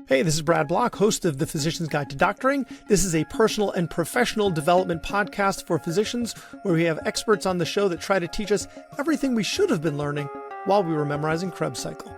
Hey, this is Brad Block, host of The Physician's Guide to Doctoring. This is a personal and professional development podcast for physicians where we have experts on the show that try to teach us everything we should have been learning while we were memorizing Krebs cycle.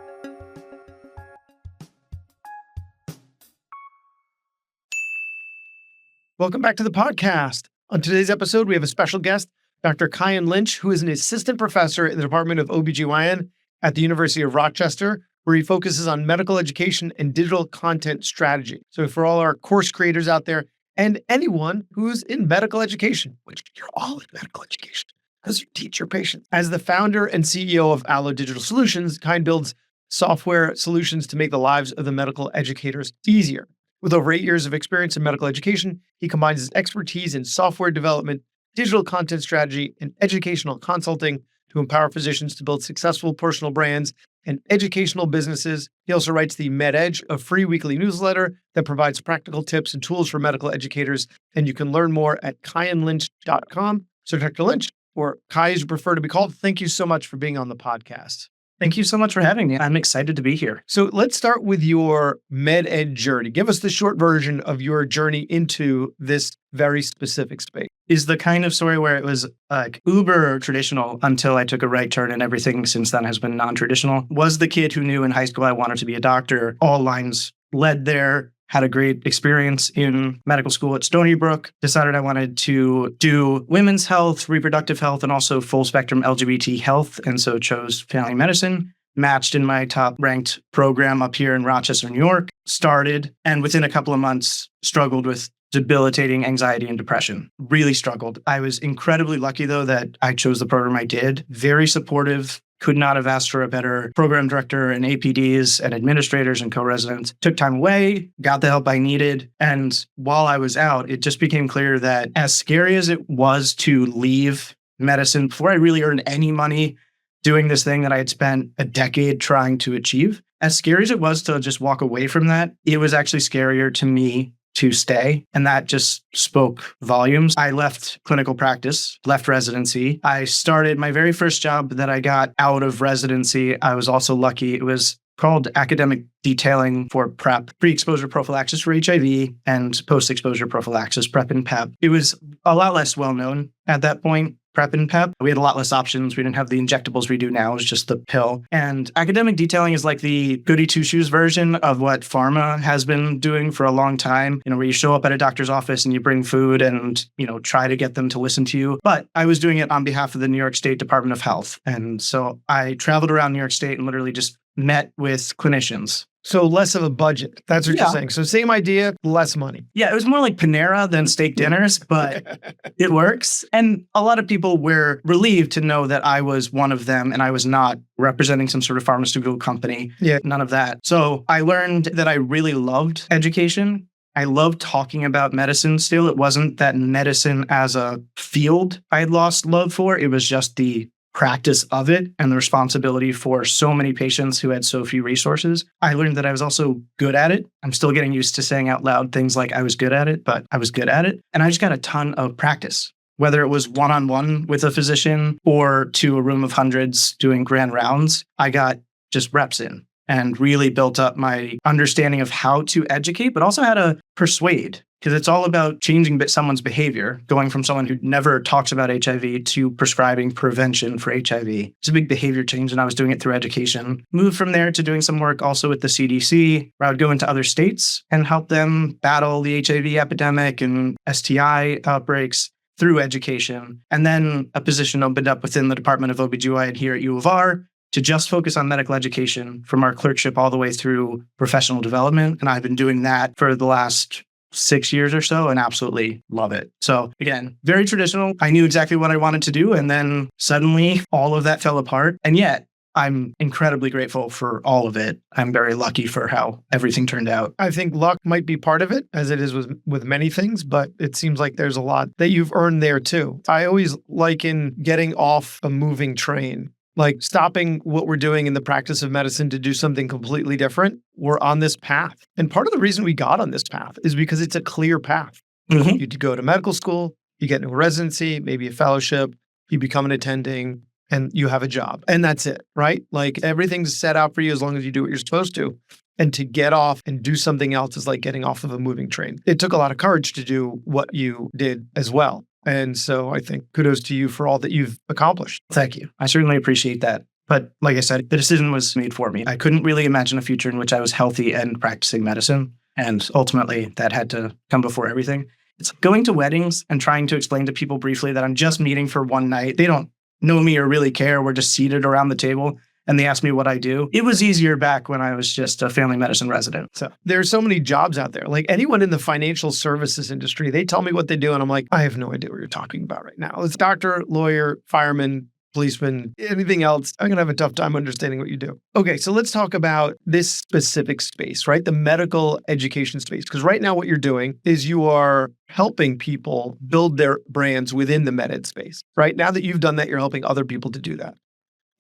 Welcome back to the podcast. On today's episode, we have a special guest, Dr. Kyan Lynch, who is an assistant professor in the Department of OBGYN at the University of Rochester, where he focuses on medical education and digital content strategy. So for all our course creators out there and anyone who's in medical education, which you're all in medical education because you teach your patients. As the founder and CEO of Allo Digital Solutions, Kyan builds software solutions to make the lives of the medical educators easier. With over 8 years of experience in medical education, he combines his expertise in software development, digital content strategy, and educational consulting to empower physicians to build successful personal brands and educational businesses. He also writes the MedEdge, a free weekly newsletter that provides practical tips and tools for medical educators. And you can learn more at kyanlynch.com. So Dr. Lynch, or Kai as you prefer to be called, thank you so much for being on the podcast. Thank you so much for having me. I'm excited to be here. So let's start with your MedEd journey. Give us the short version of your journey into this very specific space. Is the kind of story where it was like uber traditional until I took a right turn and everything since then has been non-traditional. Was the kid who knew in high school I wanted to be a doctor. All lines led there. Had a great experience in medical school at Stony Brook. Decided I wanted to do women's health, reproductive health, and also full spectrum LGBT health. And so chose family medicine. Matched in my top ranked program up here in Rochester, New York. Started, and within a couple of months, struggled with debilitating anxiety and depression. Really struggled. I was incredibly lucky, though, that I chose the program I did. Very supportive. Could not have asked for a better program director and APDs and administrators and co-residents. Took time away, got the help I needed. And while I was out, it just became clear that as scary as it was to leave medicine before I really earned any money doing this thing that I had spent a decade trying to achieve, as scary as it was to just walk away from that, it was actually scarier to me to stay. And that just spoke volumes. I left clinical practice, left residency. I started my very first job that I got out of residency. I was also lucky. It was called academic detailing for PrEP, pre-exposure prophylaxis for HIV and post-exposure prophylaxis, PrEP and PEP. It was a lot less well-known at that point. PrEP and PEP. We had a lot less options. We didn't have the injectables we do now. It was just the pill. And academic detailing is like the goody two-shoes version of what pharma has been doing for a long time, where you show up at a doctor's office and you bring food and, try to get them to listen to you. But I was doing it on behalf of the New York State Department of Health. And so I traveled around New York State and literally just met with clinicians. So less of a budget. That's what you're saying. So same idea, less money. Yeah, it was more like Panera than steak dinners, but it works. And a lot of people were relieved to know that I was one of them and I was not representing some sort of pharmaceutical company. Yeah. None of that. So I learned that I really loved education. I loved talking about medicine still. It wasn't that medicine as a field I had lost love for. It was just the practice of it and the responsibility for so many patients who had so few resources. I learned that I was also good at it. I'm still getting used to saying out loud things like I was good at it, but I was good at it. And I just got a ton of practice, whether it was one-on-one with a physician or to a room of hundreds doing grand rounds. I got just reps in and really built up my understanding of how to educate, but also how to persuade. Because it's all about changing someone's behavior, going from someone who never talks about HIV to prescribing prevention for HIV. It's a big behavior change, and I was doing it through education. Moved from there to doing some work also with the CDC, where I would go into other states and help them battle the HIV epidemic and STI outbreaks through education. And then a position opened up within the Department of OBGYN here at U of R to just focus on medical education from our clerkship all the way through professional development. And I've been doing that for the last 6 years or so and absolutely love it. So again, very traditional. I knew exactly what I wanted to do. And then suddenly all of that fell apart. And yet I'm incredibly grateful for all of it. I'm very lucky for how everything turned out. I think luck might be part of it, as it is with many things, but it seems like there's a lot that you've earned there too. I always liken getting off a moving train. Like stopping what we're doing in the practice of medicine to do something completely different. We're on this path. And part of the reason we got on this path is because it's a clear path. Mm-hmm. You go to medical school, you get into a residency, maybe a fellowship, you become an attending, and you have a job. And that's it, right? Like everything's set out for you as long as you do what you're supposed to. And to get off and do something else is like getting off of a moving train. It took a lot of courage to do what you did as well. And so I think kudos to you for all that you've accomplished. Thank you. I certainly appreciate that. But like I said, the decision was made for me. I couldn't really imagine a future in which I was healthy and practicing medicine. And ultimately, that had to come before everything. It's going to weddings and trying to explain to people briefly that I'm just meeting for one night. They don't know me or really care. We're just seated around the table and they ask me what I do. It was easier back when I was just a family medicine resident. So there's so many jobs out there. Like anyone in the financial services industry, they tell me what they do. And I'm like, I have no idea what you're talking about right now. It's doctor, lawyer, fireman, policeman, anything else. I'm going to have a tough time understanding what you do. Okay, so let's talk about this specific space, right? The medical education space. Because right now what you're doing is you are helping people build their brands within the med ed space, right? Now that you've done that, you're helping other people to do that.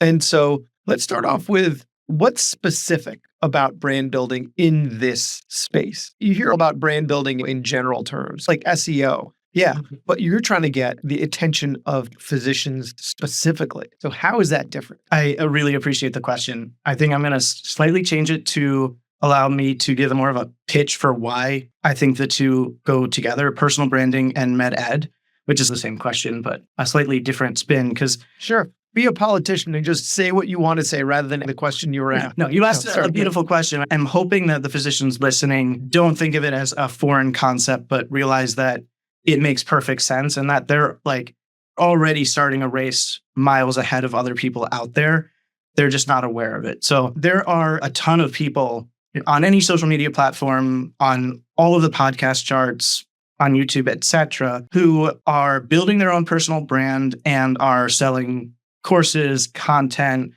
And so let's start off with what's specific about brand building in this space. You hear about brand building in general terms, like SEO. Yeah, but you're trying to get the attention of physicians specifically. So how is that different? I really appreciate the question. I think I'm going to slightly change it to allow me to give more of a pitch for why I think the two go together, personal branding and med ed, which is the same question, but a slightly different spin. Because sure, be a politician and just say what you want to say rather than the question you were asked. No, you asked a beautiful question. I'm hoping that the physicians listening don't think of it as a foreign concept, but realize that it makes perfect sense and that they're like already starting a race miles ahead of other people out there. They're just not aware of it. So there are a ton of people on any social media platform, on all of the podcast charts, on YouTube, etc., who are building their own personal brand and are selling courses, content,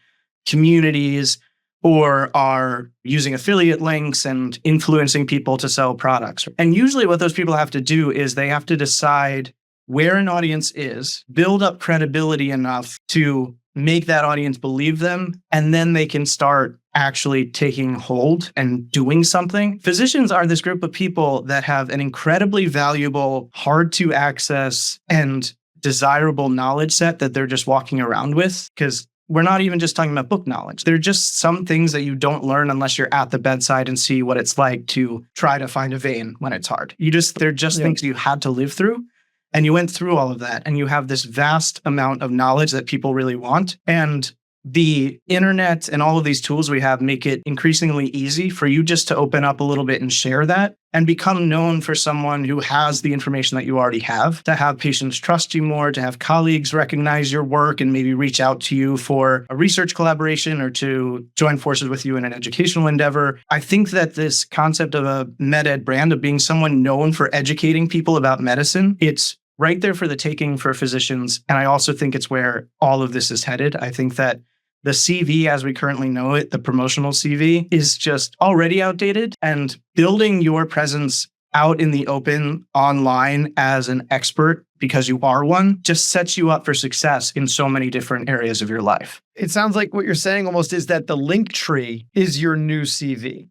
communities, or are using affiliate links and influencing people to sell products. And usually what those people have to do is they have to decide where an audience is, build up credibility enough to make that audience believe them, and then they can start actually taking hold and doing something. Physicians are this group of people that have an incredibly valuable, hard to access, and desirable knowledge set that they're just walking around with, because we're not even just talking about book knowledge. They're just some things that you don't learn unless you're at the bedside and see what it's like to try to find a vein when it's hard. They're just things you had to live through. And you went through all of that. And you have this vast amount of knowledge that people really want. And the internet and all of these tools we have make it increasingly easy for you just to open up a little bit and share that and become known for someone who has the information that you already have, to have patients trust you more, to have colleagues recognize your work and maybe reach out to you for a research collaboration or to join forces with you in an educational endeavor. I think that this concept of a med ed brand, of being someone known for educating people about medicine, it's right there for the taking for physicians. And I also think it's where all of this is headed. I think that the CV as we currently know it, the promotional CV, is just already outdated, and building your presence out in the open online as an expert because you are one just sets you up for success in so many different areas of your life. It sounds like what you're saying almost is that the link tree is your new CV,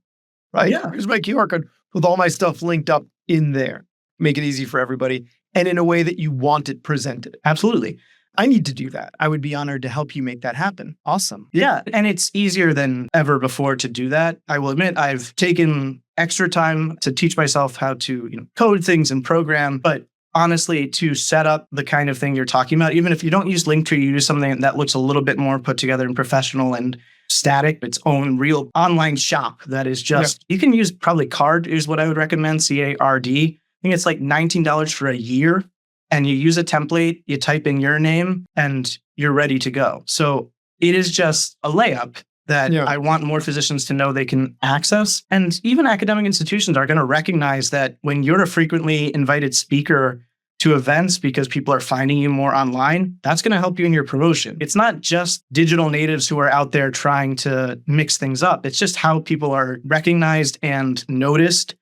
right? Yeah. Here's my QR code with all my stuff linked up in there. Make it easy for everybody and in a way that you want it presented. Absolutely. I need to do that. I would be honored to help you make that happen. Awesome. Yeah. And it's easier than ever before to do that. I will admit I've taken extra time to teach myself how to code things and program. But honestly, to set up the kind of thing you're talking about, even if you don't use Linktree, you use something that looks a little bit more put together and professional and static, its own real online shop that is just, you can use probably Carrd is what I would recommend, CARD. I think it's like $19 for a year. And you use a template, you type in your name, and you're ready to go. So it is just a layup that I want more physicians to know they can access. And even academic institutions are going to recognize that when you're a frequently invited speaker to events because people are finding you more online, that's going to help you in your promotion. It's not just digital natives who are out there trying to mix things up. It's just how people are recognized and noticed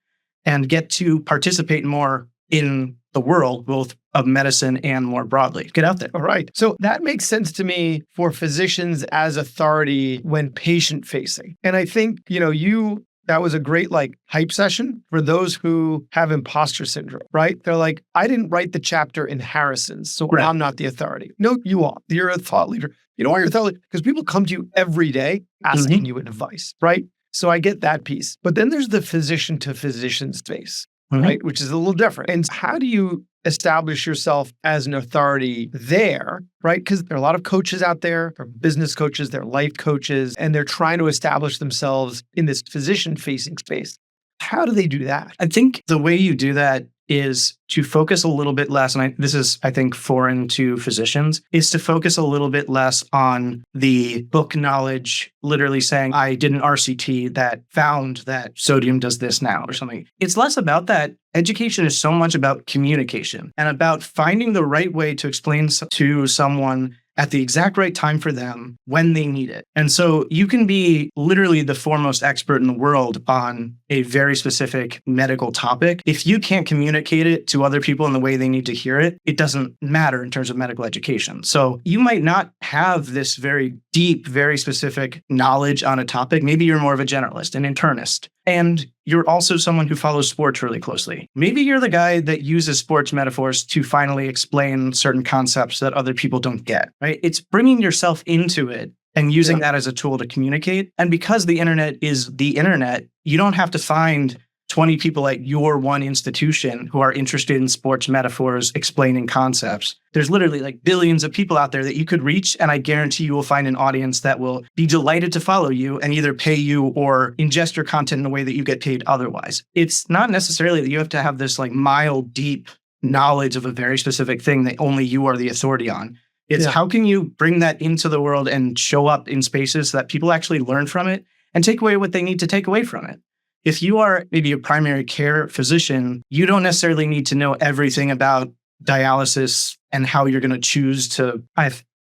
and get to participate more in the world, both of medicine and more broadly. Get out there. All right. So that makes sense to me for physicians as authority when patient facing. And I think, that was a great hype session for those who have imposter syndrome, right? They're like, I didn't write the chapter in Harrison's, so I'm not the authority. No, you are. You're a thought leader. You know why you're a thought leader? Because people come to you every day asking you advice, right? So I get that piece. But then there's the physician to physician space, Mhm. right? Which is a little different. And how do you establish yourself as an authority there, right? Because there are a lot of coaches out there, there are business coaches, there are life coaches, and they're trying to establish themselves in this physician facing space. How do they do that? I think the way you do that is to focus a little bit less, and this is, I think, foreign to physicians, is to focus a little bit less on the book knowledge, literally saying, I did an RCT that found that sodium does this now or something. It's less about that. Education is so much about communication and about finding the right way to explain to someone at the exact right time for them when they need it. And so you can be literally the foremost expert in the world on a very specific medical topic. If you can't communicate it to other people in the way they need to hear it, it doesn't matter in terms of medical education. So you might not have this very deep, very specific knowledge on a topic. Maybe you're more of a generalist, an internist. And you're also someone who follows sports really closely. Maybe you're the guy that uses sports metaphors to finally explain certain concepts that other people don't get, right? It's bringing yourself into it and using that as a tool to communicate. And because the internet is the internet, you don't have to find 20 people at your one institution who are interested in sports metaphors explaining concepts. There's literally like billions of people out there that you could reach, and I guarantee you will find an audience that will be delighted to follow you and either pay you or ingest your content in a way that you get paid otherwise. It's not necessarily that you have to have this like mile deep knowledge of a very specific thing that only you are the authority on. It's how can you bring that into the world and show up in spaces that people actually learn from it and take away what they need to take away from it. If you are maybe a primary care physician, you don't necessarily need to know everything about dialysis and how you're going to choose to.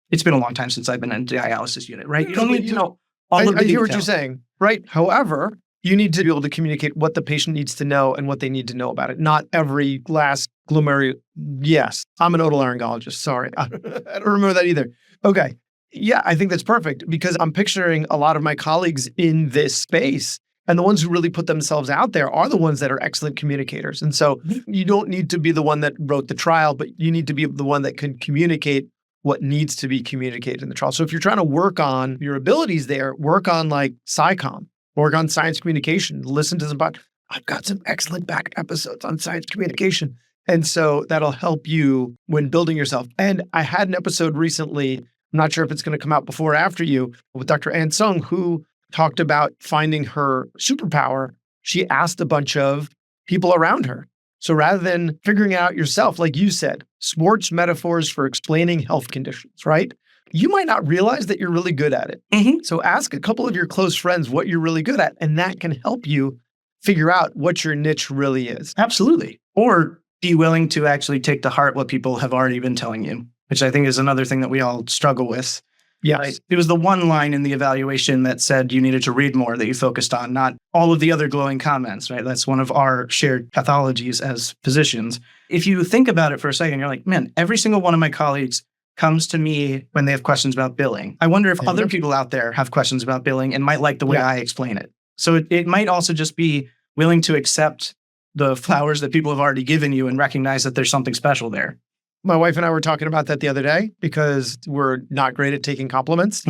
It's been a long time since I've been in a dialysis unit, right? You don't need to know all of the I hear what details. you're saying, right? However, you need to be able to communicate what the patient needs to know and what they need to know about it. Not every last glomerular. Yes, I'm an otolaryngologist. Sorry. I don't remember that either. Okay. Yeah, I think that's perfect because I'm picturing a lot of my colleagues in this space. And the ones who really put themselves out there are the ones that are excellent communicators. And so you don't need to be the one that wrote the trial, but you need to be the one that can communicate what needs to be communicated in the trial. So if you're trying to work on your abilities there, work on like SciComm, work on science communication, listen to some podcasts. I've got some excellent back episodes on science communication. And so that'll help you when building yourself. And I had an episode recently, I'm not sure if it's going to come out before or after you, with Dr. An Sung, who talked about finding her superpower. She asked a bunch of people around her. So rather than figuring out yourself, like you said, sports metaphors for explaining health conditions, right? You might not realize that you're really good at it. Mm-hmm. So ask a couple of your close friends what you're really good at, and that can help you figure out what your niche really is. Absolutely. Or be willing to actually take to heart what people have already been telling you, which I think is another thing that we all struggle with. Yes. Right? It was the one line in the evaluation that said you needed to read more that you focused on, not all of the other glowing comments, right? That's one of our shared pathologies as physicians. If you think about it for a second, you're like, man, every single one of my colleagues comes to me when they have questions about billing. I wonder if other people out there have questions about billing and might like the way I explain it. So it might also just be willing to accept the flowers that people have already given you and recognize that there's something special there. My wife and I were talking about that the other day because we're not great at taking compliments.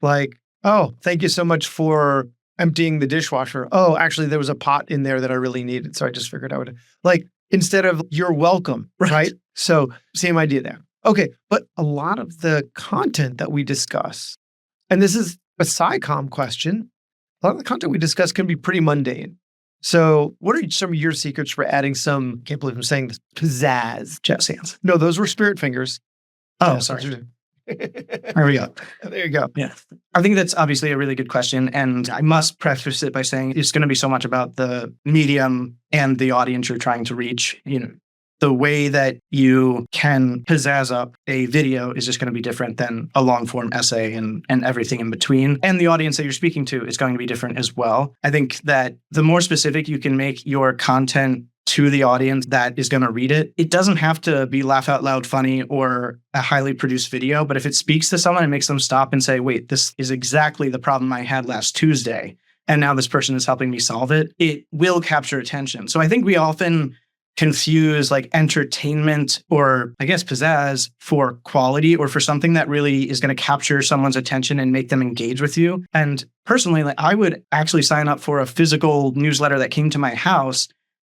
Like, oh, thank you so much for emptying the dishwasher. Oh, actually, there was a pot in there that I really needed. So I just figured I would, like, instead of you're welcome, right? So same idea there. Okay. But a lot of the content that we discuss, and this is a SciComm question, a lot of the content we discuss can be pretty mundane. So what are some of your secrets for adding some, can't believe I'm saying this, pizzazz? Jazz hands. No, those were spirit fingers. Oh, sorry. There we go. There you go. Yeah. I think that's obviously a really good question. And I must preface it by saying it's going to be so much about the medium and the audience you're trying to reach. You know, the way that you can pizzazz up a video is just going to be different than a long form essay and everything in between. And the audience that you're speaking to is going to be different as well. I think that the more specific you can make your content to the audience that is going to read it, it doesn't have to be laugh out loud funny or a highly produced video. But if it speaks to someone and makes them stop and say, wait, this is exactly the problem I had last Tuesday, and now this person is helping me solve it, it will capture attention. So I think we often confuse like entertainment or I guess pizzazz for quality or for something that really is going to capture someone's attention and make them engage with you. And personally, like I would actually sign up for a physical newsletter that came to my house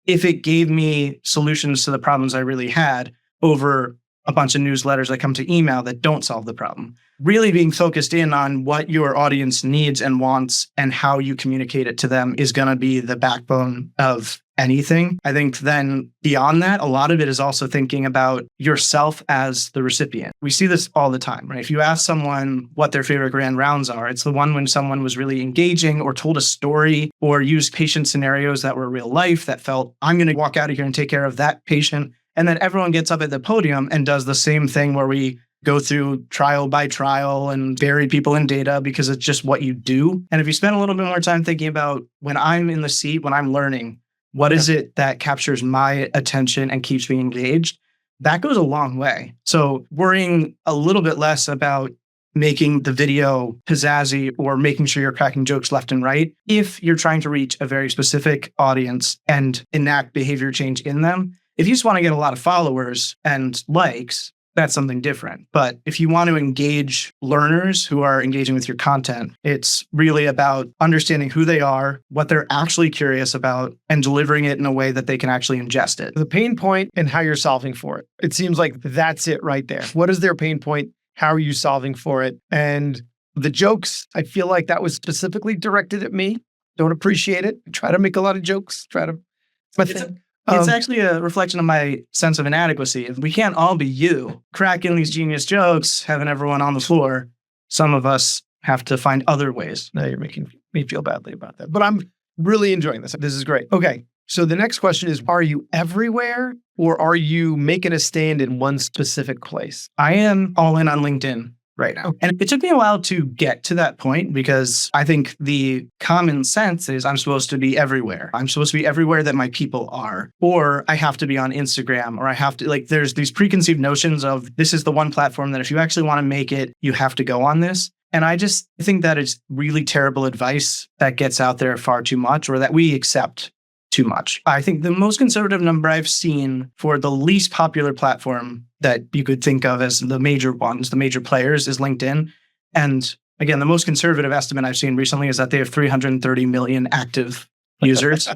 if it gave me solutions to the problems I really had over a bunch of newsletters that come to email that don't solve the problem. Really being focused in on what your audience needs and wants and how you communicate it to them is going to be the backbone of anything. I think then beyond that, a lot of it is also thinking about yourself as the recipient. We see this all the time, right? If you ask someone what their favorite grand rounds are, it's the one when someone was really engaging or told a story or used patient scenarios that were real life that felt, I'm going to walk out of here and take care of that patient. And then everyone gets up at the podium and does the same thing where we go through trial by trial and bury people in data because it's just what you do. And if you spend a little bit more time thinking about when I'm in the seat, when I'm learning, what is it that captures my attention and keeps me engaged? That goes a long way. So worrying a little bit less about making the video pizzazzy or making sure you're cracking jokes left and right. If you're trying to reach a very specific audience and enact behavior change in them, if you just want to get a lot of followers and likes, that's something different. But if you want to engage learners who are engaging with your content, it's really about understanding who they are, what they're actually curious about, and delivering it in a way that they can actually ingest it. The pain point and how you're solving for it. It seems like that's it right there. What is their pain point? How are you solving for it? And the jokes, I feel like that was specifically directed at me. Don't appreciate it. Try to make a lot of jokes. It's my thing. It's actually a reflection of my sense of inadequacy. We can't all be you, cracking these genius jokes, having everyone on the floor. Some of us have to find other ways. Now you're making me feel badly about that. But I'm really enjoying this. This is great. Okay. So the next question is, are you everywhere or are you making a stand in one specific place? I am all in on LinkedIn right now. And it took me a while to get to that point because I think the common sense is I'm supposed to be everywhere. I'm supposed to be everywhere that my people are, or I have to be on Instagram, or I have to, like, there's these preconceived notions of this is the one platform that if you actually want to make it, you have to go on this. And I just think that is really terrible advice that gets out there far too much, or that we accept too much. I think the most conservative number I've seen for the least popular platform that you could think of as the major ones, the major players, is LinkedIn. And again, the most conservative estimate I've seen recently is that they have 330 million active users.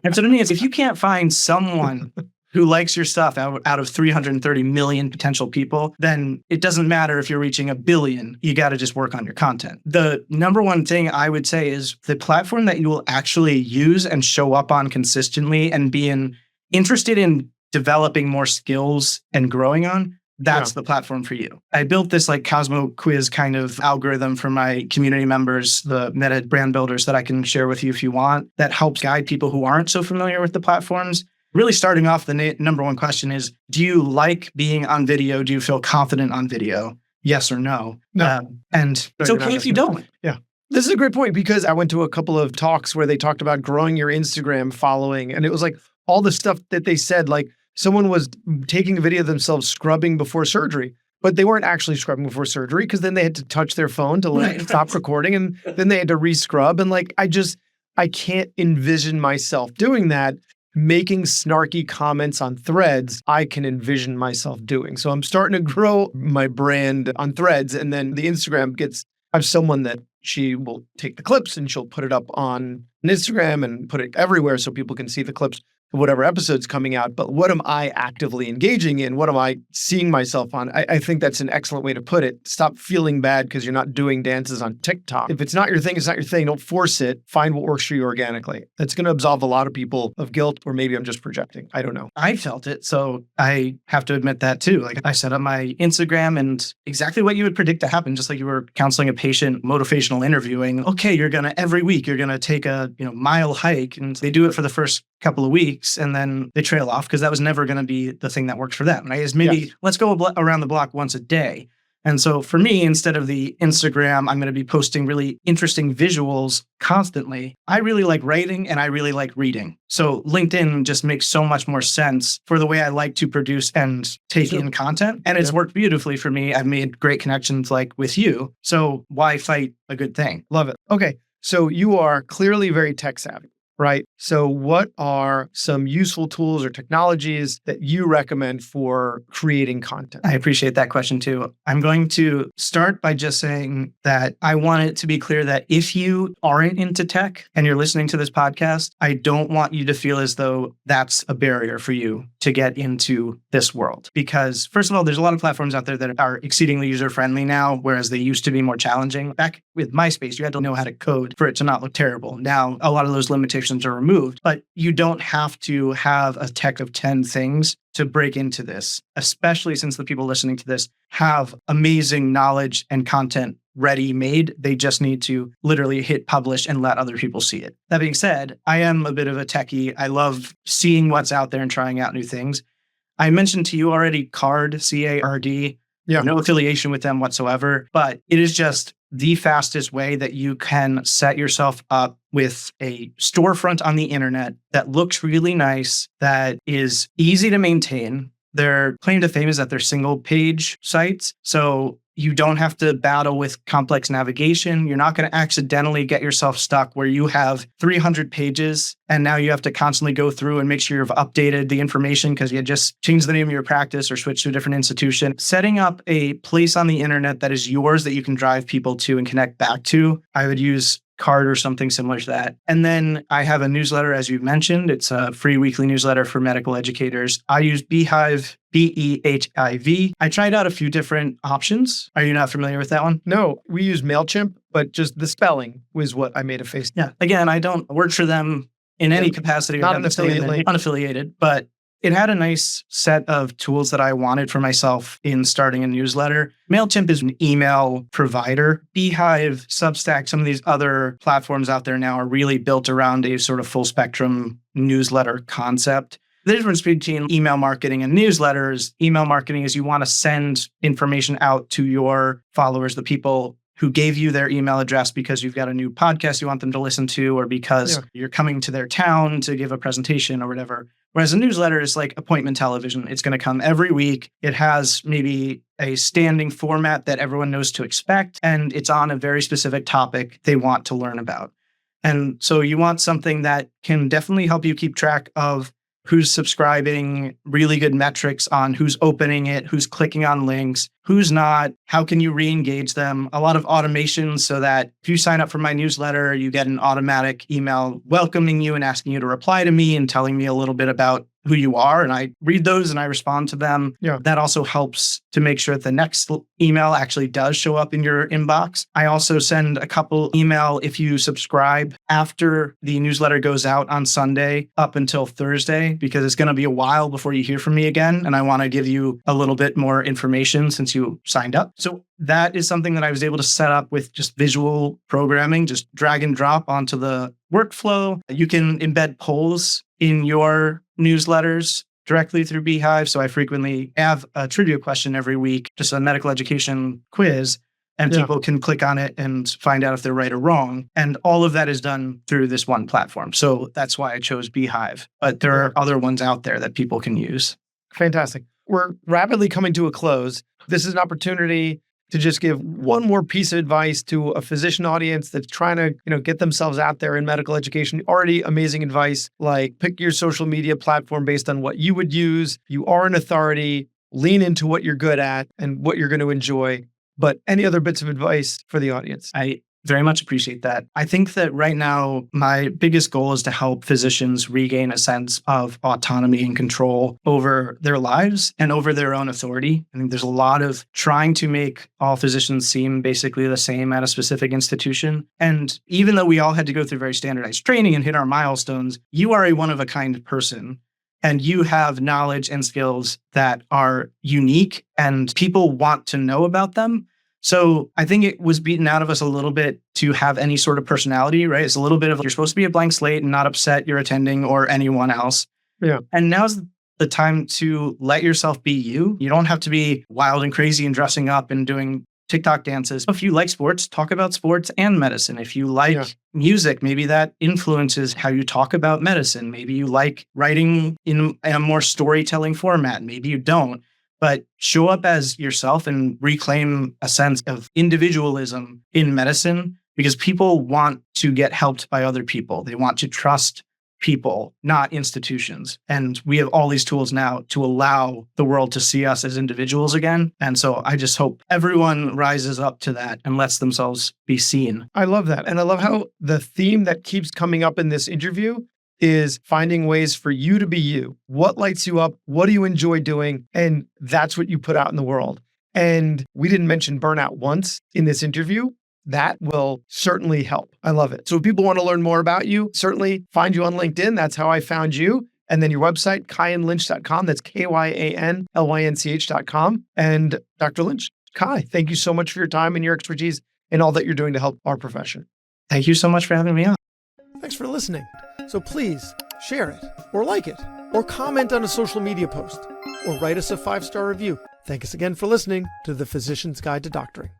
And so to me, it's if you can't find someone who likes your stuff out of 330 million potential people, then it doesn't matter if you're reaching 1 billion. You got to just work on your content. The number one thing I would say is the platform that you will actually use and show up on consistently and being interested in developing more skills and growing on, that's the platform for you. I built this like Cosmo quiz kind of algorithm for my community members, the meta brand builders that I can share with you if you want, that helps guide people who aren't so familiar with the platforms. Really starting off, the number one question is, do you like being on video? Do you feel confident on video? Yes or no? No. And it's okay if you don't. Yeah. This is a great point because I went to a couple of talks where they talked about growing your Instagram following. And it was like all the stuff that they said, like someone was taking a video of themselves scrubbing before surgery, but they weren't actually scrubbing before surgery because then they had to touch their phone to stop recording. And then they had to re-scrub. And like, I can't envision myself doing that. Making snarky comments on threads, I can envision myself doing. So I'm starting to grow my brand on threads. And then the Instagram I have someone that she will take the clips and she'll put it up on Instagram and put it everywhere so people can see the clips of whatever episode's coming out. But what am I actively engaging in? What am I seeing myself on? I think that's an excellent way to put it. Stop feeling bad because you're not doing dances on TikTok. If it's not your thing, it's not your thing. Don't force it. Find what works for you organically. That's going to absolve a lot of people of guilt, or maybe I'm just projecting. I don't know. I felt it, so I have to admit that too. Like I set up my Instagram and exactly what you would predict to happen, just like you were counseling a patient, motivational interviewing. Okay, every week you're gonna take a mile hike, and they do it for the first couple of weeks and then they trail off because that was never going to be the thing that works for them, right? Is maybe let's go around the block once a day. And so for me, instead of the Instagram, I'm going to be posting really interesting visuals constantly. I really like writing and I really like reading. So LinkedIn just makes so much more sense for the way I like to produce and take in content. And it's worked beautifully for me. I've made great connections like with you. So why fight a good thing? Love it. Okay. So you are clearly very tech savvy. right? So, what are some useful tools or technologies that you recommend for creating content? I appreciate that question too. I'm going to start by just saying that I want it to be clear that if you aren't into tech and you're listening to this podcast, I don't want you to feel as though that's a barrier for you to get into this world. Because, first of all, there's a lot of platforms out there that are exceedingly user friendly now, whereas they used to be more challenging. Back with MySpace, you had to know how to code for it to not look terrible. Now, a lot of those limitations are removed, but you don't have to have a tech of 10 things to break into this, especially since the people listening to this have amazing knowledge and content ready made. They just need to literally hit publish and let other people see it. That being said, I am a bit of a techie. I love seeing what's out there and trying out new things. I mentioned to you already Carrd, C-A-R-D. Yeah. No affiliation with them whatsoever, but it is just the fastest way that you can set yourself up with a storefront on the internet that looks really nice, that is easy to maintain. Their claim to fame is that they're single page sites. So you don't have to battle with complex navigation. You're not going to accidentally get yourself stuck where you have 300 pages and now you have to constantly go through and make sure you've updated the information because you just changed the name of your practice or switched to a different institution. Setting up a place on the internet that is yours that you can drive people to and connect back to, I would use Carrd or something similar to that. And then I have a newsletter, as you mentioned. It's a free weekly newsletter for medical educators. I use Beehive, Behiv. I tried out a few different options. Are you not familiar with that one? No, we use MailChimp, but just the spelling was what I made a face. Yeah. Again, I don't work for them in any capacity. Not an affiliate link. Unaffiliated, but it had a nice set of tools that I wanted for myself in starting a newsletter. MailChimp is an email provider. Beehive, Substack, some of these other platforms out there now are really built around a sort of full spectrum newsletter concept. The difference between email marketing and newsletters, email marketing is you want to send information out to your followers, the people who gave you their email address because you've got a new podcast you want them to listen to, or because you're coming to their town to give a presentation or whatever. Whereas a newsletter is like appointment television. It's going to come every week. It has maybe a standing format that everyone knows to expect, and it's on a very specific topic they want to learn about. And so you want something that can definitely help you keep track of who's subscribing, really good metrics on who's opening it, who's clicking on links, who's not, how can you re-engage them, a lot of automation so that if you sign up for my newsletter, you get an automatic email welcoming you and asking you to reply to me and telling me a little bit about who you are. And I read those and I respond to them. Yeah. That also helps to make sure that the next email actually does show up in your inbox. I also send a couple email if you subscribe after the newsletter goes out on Sunday up until Thursday, because it's going to be a while before you hear from me again. And I want to give you a little bit more information since you signed up. So that is something that I was able to set up with just visual programming, just drag and drop onto the workflow. You can embed polls in your newsletters directly through Beehive. So I frequently have a trivia question every week, just a medical education quiz, and people can click on it and find out if they're right or wrong. And all of that is done through this one platform. So that's why I chose Beehive. But there are other ones out there that people can use. Fantastic. We're rapidly coming to a close. This is an opportunity to just give one more piece of advice to a physician audience that's trying to, get themselves out there in medical education. Already amazing advice, like pick your social media platform based on what you would use. You are an authority, lean into what you're good at and what you're going to enjoy. But any other bits of advice for the audience? I very much appreciate that. I think that right now, my biggest goal is to help physicians regain a sense of autonomy and control over their lives and over their own authority. I think there's a lot of trying to make all physicians seem basically the same at a specific institution. And even though we all had to go through very standardized training and hit our milestones, you are a one-of-a-kind person. And you have knowledge and skills that are unique and people want to know about them. So I think it was beaten out of us a little bit to have any sort of personality, right? It's a little bit of you're supposed to be a blank slate and not upset your attending or anyone else. Yeah. And now's the time to let yourself be you. You don't have to be wild and crazy and dressing up and doing TikTok dances. If you like sports, talk about sports and medicine. If you like music, maybe that influences how you talk about medicine. Maybe you like writing in a more storytelling format. Maybe you don't. But show up as yourself and reclaim a sense of individualism in medicine, because people want to get helped by other people. They want to trust people, not institutions. And we have all these tools now to allow the world to see us as individuals again. And so I just hope everyone rises up to that and lets themselves be seen. I love that. And I love how the theme that keeps coming up in this interview is finding ways for you to be you. What lights you up? What do you enjoy doing? And that's what you put out in the world. And we didn't mention burnout once in this interview. That will certainly help. I love it. So if people want to learn more about you, certainly find you on LinkedIn. That's how I found you. And then your website, kyanlynch.com. That's KYANLYNCH.com. And Dr. Lynch, Kai, thank you so much for your time and your expertise and all that you're doing to help our profession. Thank you so much for having me on. Thanks for listening. So please share it or like it or comment on a social media post or write us a 5-star review. Thanks again for listening to The Physician's Guide to Doctoring.